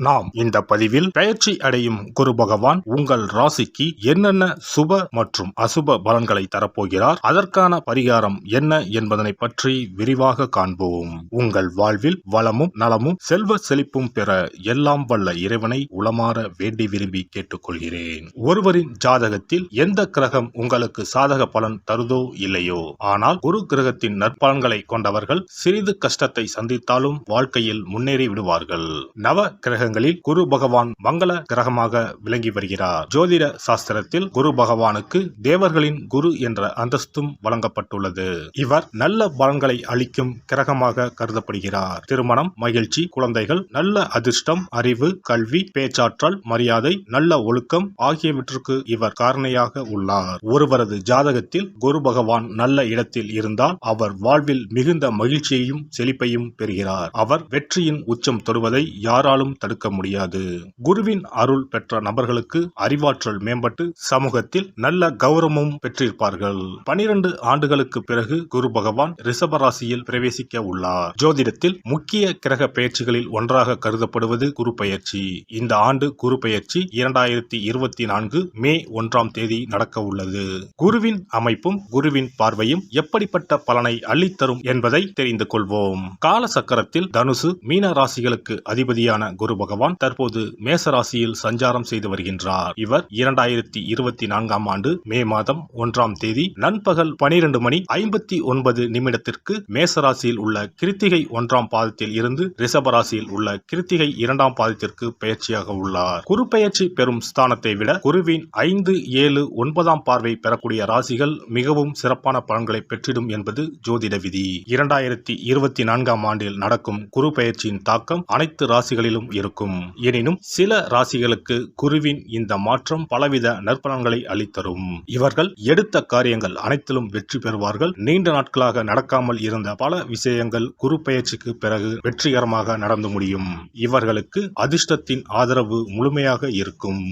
நாம் இந்த பதிவில் பெயர்ச்சி அடையும் குரு பகவான் உங்கள் ராசிக்கு என்னென்ன சுப மற்றும் அசுப பலன்களை தரப்போகிறார், அதற்கான பரிகாரம் என்ன என்பதனை பற்றி விரிவாக காண்போம். உங்கள் வாழ்வில் வளமும் நலமும் செல்வ செழிப்பும் பெற எல்லாம் வல்ல இறைவனை உளமாற வேண்டி விரும்பி கேட்டுக்கொள்கிறேன். ஒருவரின் ஜாதகத்தில் எந்த கிரகம் உங்களுக்கு சாதக பலன் தருதோ இல்லையோ, ஆனால் குரு கிரகத்தின் நற்பலன்களை கொண்டவர்கள் சிறிது கஷ்டத்தை சந்தித்தாலும் வாழ்க்கையில் முன்னேறி விடுவார்கள். நவ கிரகங்களில் குரு பகவான் மங்கள கிரகமாக விளங்கி வருகிறார். ஜோதிட சாஸ்திரத்தில் குரு பகவானுக்கு தேவர்களின் குரு என்ற அந்தஸ்தும் வழங்கப்பட்டுள்ளது. இவர் நல்ல பலன்களை அளிக்கும் கிரகமாக கருதப்படுகிறார். திருமணம், மகிழ்ச்சி, குழந்தைகள், நல்ல அதிர்ஷ்டம், அறிவு, கல்வி, பேச்சாற்றல், மரியாதை, நல்ல ஒழுக்கம் ஆகியவற்றுக்கு இவர் காரணியாக உள்ளார். ஒருவரது ஜாதகத்தில் குரு பகவான் நல்ல இடத்தில் இருந்தால் அவர் வாழ்வில் மிகுந்த மகிழ்ச்சியையும் செழிப்பையும் பெறுகிறார். அவர் வெற்றியின் உச்சம் தொடுவதை யாராலும் தடுக்க முடியாது. குருவின் அருள் பெற்ற நபர்களுக்கு அறிவாற்றல் மேம்பட்டு சமூகத்தில் நல்ல கௌரவமும் பெற்றிருப்பார்கள். 12 ஆண்டுகளுக்கு பிறகு குரு பகவான் ரிஷப ராசியில் பிரவேசிக்க உள்ளார். ஜோதிடத்தில் முக்கிய கிரக பெயர்ச்சிகளில் ஒன்றாக கருதப்படுவது குரு பெயர்ச்சி. இந்த ஆண்டு குரு பெயர்ச்சி 2024 மே 1ஆம் தேதி நடக்க உள்ளது. குருவின் அமைப்பும் குருவின் பார்வையும் எப்படிப்பட்ட பலனை அள்ளித்தரும் என்பதை தெரிந்து கொள்வோம். கால சக்கரத்தில் தனுசு, மீன ராசிகளுக்கு அதிபதியான குரு பகவான் தற்போது மேச ராசியில் சஞ்சாரம் செய்து வருகின்றார். இவர் 2024ஆம் ஆண்டு மே மாதம் 1ஆம் தேதி நண்பகல் 12:59 மேச ராசியில் உள்ள கிருத்திகை 1ஆம் பாதத்தில் இருந்து ரிஷப ராசியில் உள்ள கிருத்திகை 2ஆம் பாதத்திற்கு பெயர்ச்சியாக உள்ளார். குரு பெயர்ச்சி பெறும் ஸ்தானத்தை விட குருவின் 5, 7, 9ஆம் பார்வை பெறக்கூடிய ராசிகள் மிகவும் சிறப்பான பலன்களை பெற்றிடும் என்பது ஜோதிட விதி. 2024ஆம் ஆண்டில் நடக்கும் குரு பெயர்ச்சியின் தாக்கம் அனைத்து ராசிகளிலும் இருக்கும். எனினும் சில ராசிகளுக்கு குருவின் இந்த மாற்றம் பலவித நற்பலன்களை அளித்தரும். இவர்கள் எடுத்த காரியங்கள் அனைத்திலும் வெற்றி பெறுவார்கள். நீண்ட நாட்களாக நடக்காமல் இருந்த பல விஷயங்கள் குரு பெயர்ச்சிக்கு பிறகு வெற்றிகரமாக நடந்து முடியும். இவர்களுக்கு அதிர்ஷ்டத்தின் ஆதரவு முழுமையாக இருக்கும்.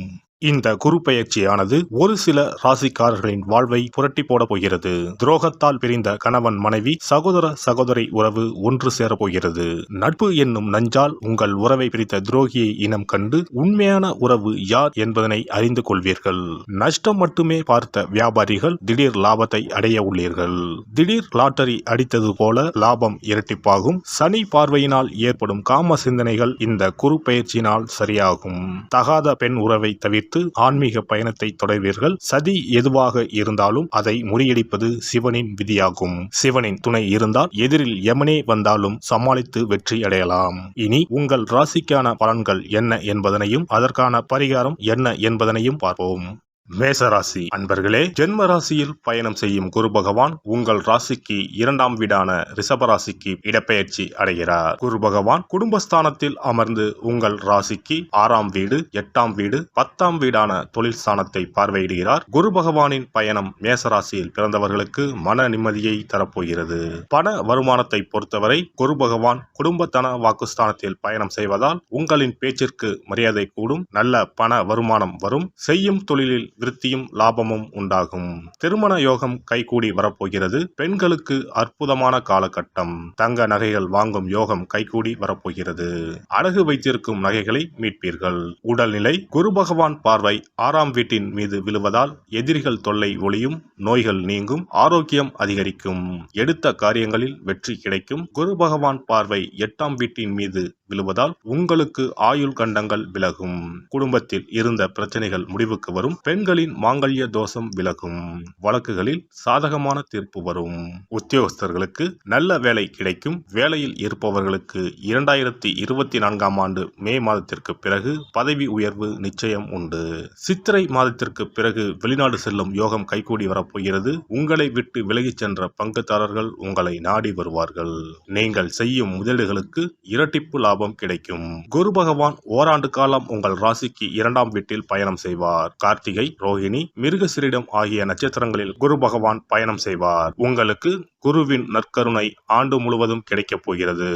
இந்த குரு பெயர்ச்சியானது ஒரு சில ராசிக்காரர்களின் வாழ்வை புரட்டி போட போகிறது. துரோகத்தால் பிரிந்த கணவன் மனைவி, சகோதர சகோதரி உறவு ஒன்று சேரப் போகிறது. நட்பு என்னும் நஞ்சால் உங்கள் உறவை பிரித்த துரோகியை இனம் கண்டு உண்மையான உறவு யார் என்பதனை அறிந்து கொள்வீர்கள். நஷ்டம் மட்டுமே பார்த்த வியாபாரிகள் திடீர் லாபத்தை அடைய உள்ளீர்கள். திடீர் லாட்டரி அடித்தது போல லாபம் இரட்டிப்பாகும். சனி பார்வையினால் ஏற்படும் காம சிந்தனைகள் இந்த குரு பெயர்ச்சியினால் சரியாகும். தகாத பெண் உறவை தவிர்த்து ஆன்மீக பயணத்தை தொடர்வீர்கள். சதி எதுவாக இருந்தாலும் அதை முறியடிப்பது சிவனின் விதியாகும். சிவனின் துணை இருந்தால் எதிரில் யமனே வந்தாலும் சமாளித்து வெற்றி அடையலாம். இனி உங்கள் ராசிக்கான பலன்கள் என்ன என்பதனையும் அதற்கான பரிகாரம் என்ன என்பதனையும் பார்ப்போம். மேசராசி அன்பர்களே, ஜென்ம ராசியில் பயணம் செய்யும் குரு பகவான் உங்கள் ராசிக்கு 2ஆம் வீடான ரிஷப ராசிக்கு இடப்பெயர்ச்சி அடைகிறார். குரு பகவான் குடும்பஸ்தானத்தில் அமர்ந்து உங்கள் ராசிக்கு 6ஆம் வீடு, 8ஆம் வீடு, 10ஆம் வீடான தொழில் ஸ்தானத்தை பார்வையிடுகிறார். குரு பகவானின் பயணம் மேசராசியில் பிறந்தவர்களுக்கு மன நிம்மதியை தரப்போகிறது. பண வருமானத்தை பொறுத்தவரை குரு பகவான் குடும்பத்தன வாக்குஸ்தானத்தில் பயணம் செய்வதால் உங்களின் பேச்சிற்கு மரியாதை கூடும். நல்ல பண வருமானம் வரும். செய்யும் தொழிலில் விருத்தியும் லாபமும் உண்டாகும். திருமண யோகம் கைகூடி வரப்போகிறது. பெண்களுக்கு அற்புதமான காலகட்டம். தங்க நகைகள் வாங்கும் யோகம் கைகூடி வரப்போகிறது. அடகு வைத்திருக்கும் நகைகளை மீட்பீர்கள். உடல்நிலை குரு பகவான் பார்வை 6ஆம் வீட்டின் மீது விழுவதால் எதிரிகள் தொல்லை ஒளியும், நோய்கள் நீங்கும், ஆரோக்கியம் அதிகரிக்கும். எடுத்த காரியங்களில் வெற்றி கிடைக்கும். குரு பகவான் பார்வை 8ஆம் வீட்டின் மீது விழுவதால் உங்களுக்கு ஆயுள் கண்டங்கள் விலகும். குடும்பத்தில் இருந்த பிரச்சனைகள் முடிவுக்கு வரும். பெண்களின் மாங்கல்ய தோஷம் விலகும். வழக்குகளில் சாதகமான தீர்ப்பு வரும். உத்தியோகஸ்தர்களுக்கு நல்ல வேலை கிடைக்கும். வேலையில் இருப்பவர்களுக்கு 2024ஆம் ஆண்டு மே மாதத்திற்கு பிறகு பதவி உயர்வு நிச்சயம் உண்டு. சித்திரை மாதத்திற்கு பிறகு வெளிநாடு செல்லும் யோகம் கைகூடி வரப்போகிறது. உங்களை விட்டு விலகிச் சென்ற பங்குதாரர்கள் உங்களை நாடி வருவார்கள். நீங்கள் செய்யும் முதலீடுகளுக்கு இரட்டிப்பு லாபம் கிடைக்கும். குரு பகவான் ஓராண்டு காலம் உங்கள் ராசிக்கு 2ஆம் வீட்டில் பயணம் செய்வார். கார்த்திகை, ரோஹிணி, மிருகசீரிடம் ஆகிய நட்சத்திரங்களில் குரு பகவான் பயணம் செய்வார். உங்களுக்கு குருவின் நற்கருணை ஆண்டு முழுவதும் கிடைக்கப் போகிறது.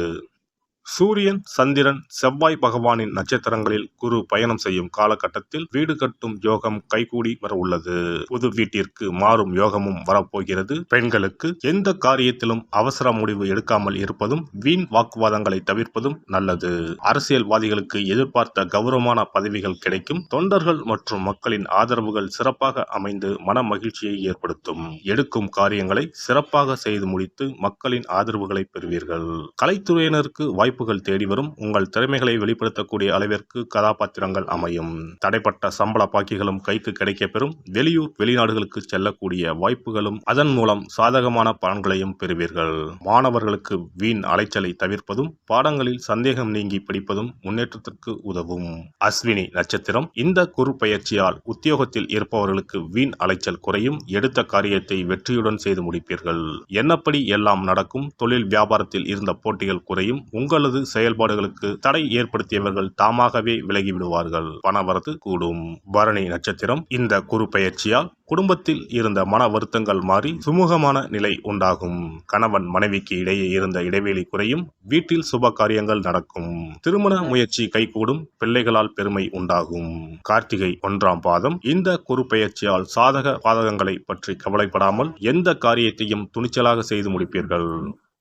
சூரியன், சந்திரன், செவ்வாய் பகவானின் நட்சத்திரங்களில் குரு பயணம் செய்யும் காலகட்டத்தில் வீடு கட்டும் யோகம் கைகூடி வர உள்ளது. புது வீட்டிற்கு மாறும் யோகமும் வரப்போகிறது. பெண்களுக்கு எந்த காரியத்திலும் அவசர முடிவு எடுக்காமல் இருப்பதும், வீண் வாக்குவாதங்களை தவிர்ப்பதும் நல்லது. அரசியல்வாதிகளுக்கு எதிர்பார்த்த கௌரவமான பதவிகள் கிடைக்கும். தொண்டர்கள் மற்றும் மக்களின் ஆதரவுகள் சிறப்பாக அமைந்து மன மகிழ்ச்சியை ஏற்படுத்தும். எடுக்கும் காரியங்களை சிறப்பாக செய்து முடித்து மக்களின் ஆதரவுகளை பெறுவீர்கள். கலைத்துறையினருக்கு வாய்ப்புகள் தேடி வரும். உங்கள் திறமைகளை வெளிப்படுத்தக்கூடிய அளவிற்கு கதாபாத்திரங்கள் அமையும். தடைப்பட்ட சம்பள பாக்கிகளும் கைக்கு கிடைக்கப்பெறும். வெளியூர், வெளிநாடுகளுக்கு செல்லக்கூடிய வாய்ப்புகளும் அதன் மூலம் சாதகமான பலன்களையும் பெறுவீர்கள். மாணவர்களுக்கு வீண் அலைச்சலை தவிர்ப்பதும், பாடங்களில் சந்தேகம் நீங்கி படிப்பதும் முன்னேற்றத்திற்கு உதவும். அஸ்வினி நட்சத்திரம். இந்த குரு பெயர்ச்சியால் உத்தியோகத்தில் இருப்பவர்களுக்கு வீண் அலைச்சல் குறையும். எடுத்த காரியத்தை வெற்றியுடன் செய்து முடிப்பீர்கள். எண்ணப்படி எல்லாம் நடக்கும். தொழில் வியாபாரத்தில் இருந்த போட்டிகள் குறையும். உங்களது செயல்பாடுகளுக்கு தடை ஏற்படுத்தியவர்கள் தாமாகவே விலகிவிடுவார்கள். பணவரத்து கூடும். பரணி நட்சத்திரம். இந்த குரு பெயர்ச்சியால் குடும்பத்தில் இருந்த மன வருத்தங்கள் மாறி சுமூகமான நிலை உண்டாகும். கணவன் மனைவிக்கு இடையே இருந்த இடைவெளி குறையும். வீட்டில் சுப காரியங்கள் நடக்கும். திருமண முயற்சி கைகூடும். பிள்ளைகளால் பெருமை உண்டாகும். கார்த்திகை 1ஆம் பாதம். இந்த குரு பெயர்ச்சியால் சாதக பாதகங்களை பற்றி கவலைப்படாமல் எந்த காரியத்தையும் துணிச்சலாக செய்து முடிப்பீர்கள்.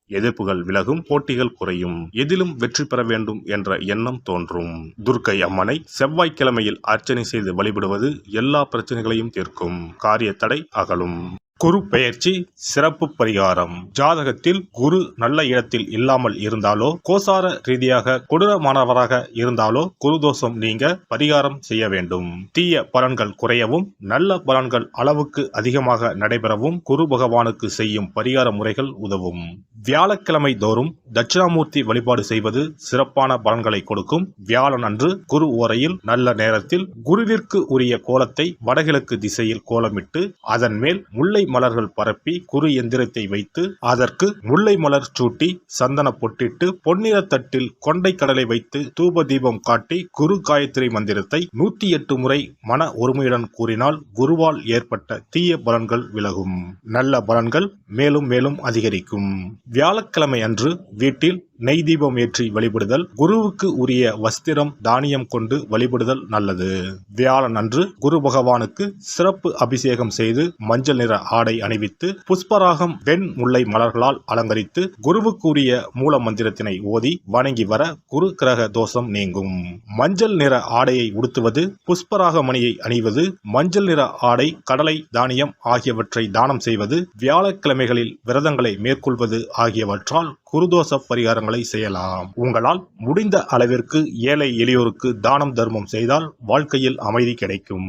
எதிர்ப்புகள் விலகும். போட்டிகள் குறையும். எதிலும் வெற்றி பெற வேண்டும் என்ற எண்ணம் தோன்றும். துர்க்கை அம்மனை செவ்வாய்க்கிழமையில் அர்ச்சனை செய்து வழிபடுவது எல்லா பிரச்சனைகளையும் தீர்க்கும். காரிய தடை அகலும். குரு பெயர்ச்சி சிறப்பு பரிகாரம். ஜாதகத்தில் குரு நல்ல இடத்தில் இல்லாமல் இருந்தாலோ, கோசார ரீதியாக கொடூரமானவராக இருந்தாலோ குரு தோஷம் நீங்க பரிகாரம் செய்ய வேண்டும். தீய பலன்கள் குறையவும், நல்ல பலன்கள் அளவுக்கு அதிகமாக நடைபெறவும் குரு பகவானுக்கு செய்யும் பரிகார முறைகள் உதவும். வியாழக்கிழமை தோறும் தட்சிணாமூர்த்தி வழிபாடு செய்வது சிறப்பான பலன்களை கொடுக்கும். வியாழன் அன்று குரு ஓரையில் நல்ல நேரத்தில் குருவிற்கு உரிய கோலத்தை வடகிழக்கு திசையில் கோலமிட்டு அதன் மேல் முல்லை மலர்கள் பரப்பி குரு எந்திரத்தை வைத்து அதற்கு முல்லை மலர் சூட்டி சந்தன பொட்டிட்டு பொன்னிற தட்டில் கொண்டை கடலை வைத்து தூப தீபம் காட்டி குரு காயத்ரி மந்திரத்தை 108 முறை மன ஒருமையுடன் கூறினால் குருவால் ஏற்பட்ட தீய பலன்கள் விலகும். நல்ல பலன்கள் மேலும் மேலும் அதிகரிக்கும். வியாழக்கிழமை அன்று வீட்டில் நெய் தீபம் ஏற்றி வழிபடுதல். குருவுக்கு உரிய வஸ்திரம் தானியம் கொண்டு வழிபடுதல் நல்லது. வியாழன் அன்று குரு பகவானுக்கு சிறப்பு அபிஷேகம் செய்து மஞ்சள் நிற ஆடை அணிவித்து புஷ்பராகம் வெண் முல்லை மலர்களால் அலங்கரித்து குருவுக்குரிய மூல மந்திரத்தினை ஓதி வணங்கி வர குரு கிரக தோஷம் நீங்கும். மஞ்சள் நிற ஆடையை உடுத்துவது, புஷ்பராக மணியை அணிவது, மஞ்சள் நிற ஆடை, கடலை, தானியம் ஆகியவற்றை தானம் செய்வது, வியாழக்கிழமைகளில் விரதங்களை மேற்கொள்வது ஆகியவற்றால் குருதோஷ பரிகாரங்களை செய்யலாம். உங்களால் முடிந்த அளவிற்கு ஏழை எளியோருக்கு தானம் தர்மம் செய்தால் வாழ்க்கையில் அமைதி கிடைக்கும்.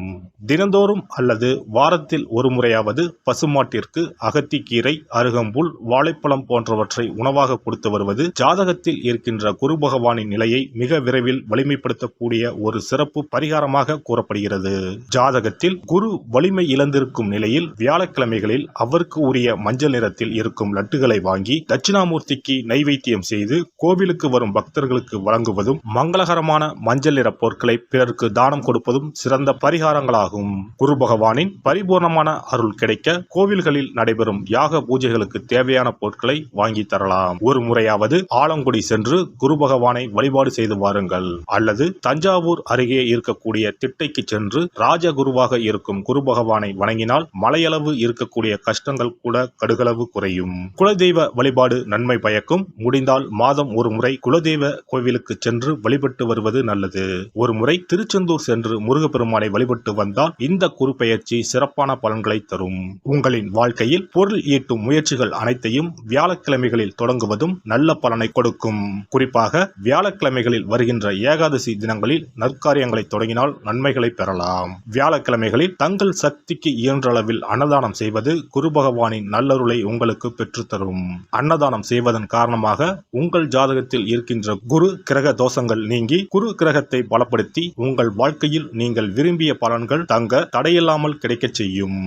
தினந்தோறும் அல்லது வாரத்தில் ஒரு முறையாவது பசுமாட்டிற்கு அகத்திக்கீரை, அருகம்புல், வாழைப்பழம் போன்றவற்றை உணவாக கொடுத்து வருவது ஜாதகத்தில் இருக்கின்ற குரு பகவானின் நிலையை மிக விரைவில் வலிமைப்படுத்தக்கூடிய ஒரு சிறப்பு பரிகாரமாக கூறப்படுகிறது. ஜாதகத்தில் குரு வலிமை இழந்திருக்கும் நிலையில் வியாழக்கிழமைகளில் அவருக்கு உரிய மஞ்சள் நிறத்தில் இருக்கும் லட்டுகளை வாங்கி தட்சிணாமூர்த்திக்கு நைவேத்தியம் செய்து கோவிலுக்கு வரும் பக்தர்களுக்கு வழங்குவதும், மங்களகரமான மஞ்சள் நிற பொருட்களை பிறருக்கு தானம் கொடுப்பதும் சிறந்த பரிகாரங்களாகும். குரு பகவானின் பரிபூர்ணமான அருள் கிடைக்க கோவில்களில் நடைபெறும் யாக பூஜைகளுக்கு தேவையான பொருட்களை வாங்கி தரலாம். ஒரு முறையாவது ஆலங்குடி சென்று குரு பகவானை வழிபாடு செய்து வாருங்கள். அல்லது தஞ்சாவூர் அருகே இருக்கக்கூடிய திட்டைக்கு சென்று ராஜகுருவாக இருக்கும் குரு பகவானை வணங்கினால் மலையளவு இருக்கக்கூடிய கஷ்டங்கள் கூட கடுகளவு குறையும். குலதெய்வ வழிபாடு நன்மை பயக்கும். முடிந்தால் மாதம் ஒரு முறை குலதெய்வ கோவிலுக்கு சென்று வழிபட்டு வருவது நல்லது. ஒரு முறை திருச்செந்தூர் சென்று முருகப்பெருமானை வழிபட்டு வந்தால் இந்த குரு பெயர்ச்சி சிறப்பான பலன்களை தரும். உங்களின் வாழ்க்கையில் பொருள் ஈட்டும் முயற்சிகள் அனைத்தையும் வியாழக்கிழமைகளில் தொடங்குவதும் நல்ல பலனை கொடுக்கும். குறிப்பாக வியாழக்கிழமைகளில் வருகின்ற ஏகாதசி தினங்களில் நற்காரியங்களை தொடங்கினால் நன்மைகளை பெறலாம். வியாழக்கிழமைகளில் தங்கள் சக்திக்கு இயன்றளவில் அன்னதானம் செய்வது குரு பகவானின் நல்லருளை உங்களுக்கு பெற்றுத்தரும். அன்னதானம் செய்வதன் காரணமாக உங்கள் ஜாதகத்தில் இருக்கின்ற குரு கிரக தோஷங்கள் நீங்கி குரு கிரகத்தை பலப்படுத்தி உங்கள் வாழ்க்கையில் நீங்கள் விரும்பிய பலன்கள் தங்க தடையில்லாமல் கிடைக்கச் செய்யும்.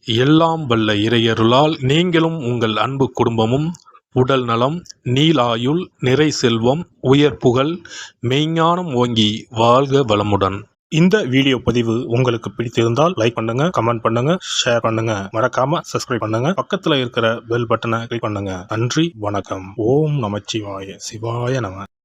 எல்லாம் வல்ல இறையருளால் நீங்களும் உங்கள் அன்பு குடும்பமும் உடல் நலம், நீலாயுள், நிறை செல்வம், உயர் புகழ், மெய்ஞானம் ஓங்கி வாழ்க வளமுடன். இந்த வீடியோ பதிவு உங்களுக்கு பிடித்திருந்தால் லைக் பண்ணுங்க, கமெண்ட் பண்ணுங்க, ஷேர் பண்ணுங்க, மறக்காம சப்ஸ்கிரைப் பண்ணுங்க, பக்கத்துல இருக்கிற பெல் பட்டனை கிளிக் பண்ணுங்க. நன்றி, வணக்கம். ஓம் நமச்சிவாய. சிவாய நம.